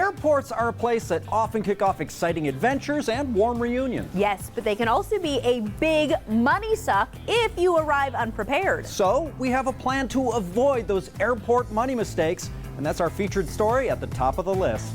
Airports are a place that often kick off exciting adventures and warm reunions. Yes, but they can also be a big money suck if you arrive unprepared. So we have a plan to avoid those airport money mistakes, and that's our featured story at the top of the list.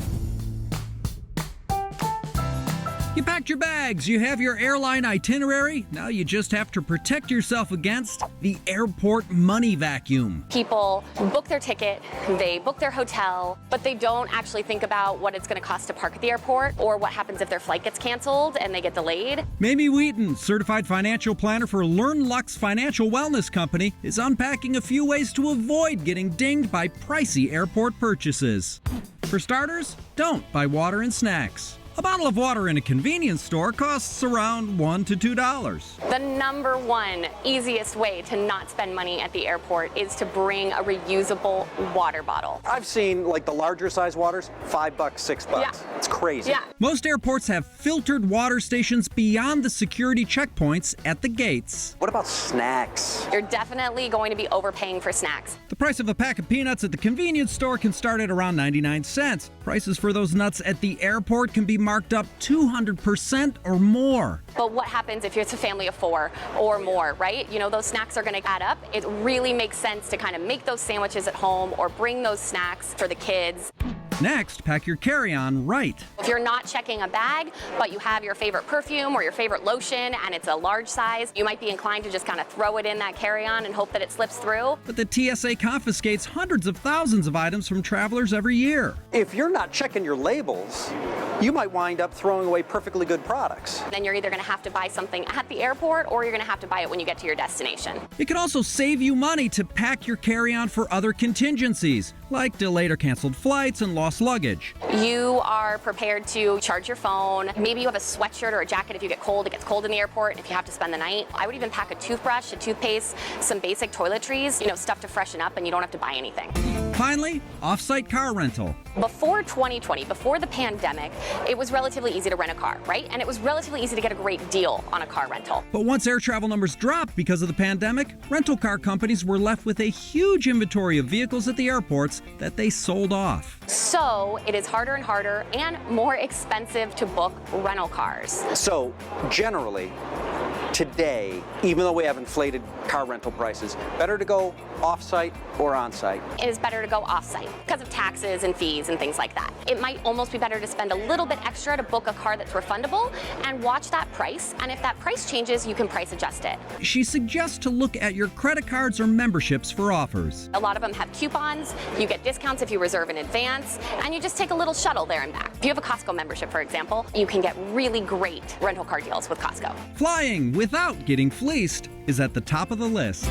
You packed your bags, you have your airline itinerary. Now you just have to protect yourself against the airport money vacuum. People book their ticket, they book their hotel, but they don't actually think about what it's going to cost to park at the airport or what happens if their flight gets canceled and they get delayed. Mamie Wheaton, certified financial planner for Learnlux Financial Wellness Company, is unpacking a few ways to avoid getting dinged by pricey airport purchases. For starters, don't buy water and snacks. A bottle of water in a convenience store costs around $1 to $2. The number one easiest way to not spend money at the airport is to bring a reusable water bottle. I've seen like the larger size waters, $5, $6. Yeah. It's crazy. Yeah. Most airports have filtered water stations beyond the security checkpoints at the gates. What about snacks? You're definitely going to be overpaying for snacks. The price of a pack of peanuts at the convenience store can start at around 99 cents. Prices for those nuts at the airport can be marked up 200% or more. But what happens if it's a family of 4 or more, right? You know, those snacks are going to add up. It really makes sense to kind of make those sandwiches at home or bring those snacks for the kids. Next, pack your carry-on right. If you're not checking a bag, but you have your favorite perfume or your favorite lotion and it's a large size, you might be inclined to just kind of throw it in that carry-on and hope that it slips through. But the TSA confiscates hundreds of thousands of items from travelers every year. If you're not checking your labels, you might wind up throwing away perfectly good products. Then you're either going to have to buy something at the airport or you're going to have to buy it when you get to your destination. It can also save you money to pack your carry-on for other contingencies, like delayed or canceled flights and lost luggage. You are prepared to charge your phone. Maybe you have a sweatshirt or a jacket if you get cold. It gets cold in the airport if you have to spend the night. I would even pack a toothbrush, a toothpaste, some basic toiletries, stuff to freshen up, and you don't have to buy anything. Finally, off-site car rental. Before 2020, before the pandemic, it was relatively easy to rent a car, right? And it was relatively easy to get a great deal on a car rental. But once air travel numbers dropped because of the pandemic, rental car companies were left with a huge inventory of vehicles at the airports that they sold off. So it is harder and harder and more expensive to book rental cars. So generally, today, even though we have inflated car rental prices, better to go off-site or on-site? It is better to go off-site because of taxes and fees and things like that. It might almost be better to spend a little bit extra to book a car that's refundable and watch that price. And if that price changes, you can price adjust it. She suggests to look at your credit cards or memberships for offers. A lot of them have coupons. You get discounts if you reserve in advance, and you just take a little shuttle there and back. If you have a Costco membership, for example, you can get really great rental car deals with Costco. Flying without getting fleeced is at the top of the list.